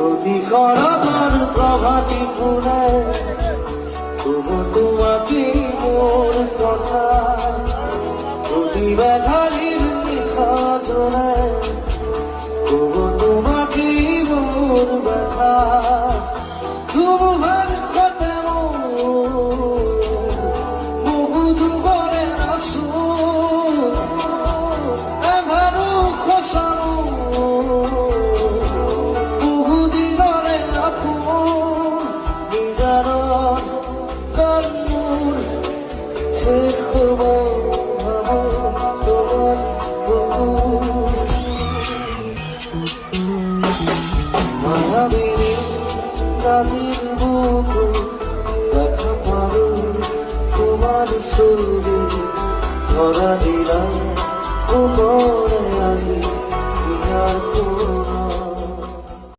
প্রতি খরতর প্রভাতি ফুলে তবু তোমাকে মোর কথা প্রতি ব্যাঘালির নিখা জোড়ে তবু তোমাকে মোর ব্যথা তবু ভার খতে বহু যুগরে আসু এভারু খসানো বহু দিনরে আপু নিজার কর্মুর শেষ খবর তোমার মায়াবিনী রাতের বুকু দেখা পারো তোমার ছবি ধরা দিলাম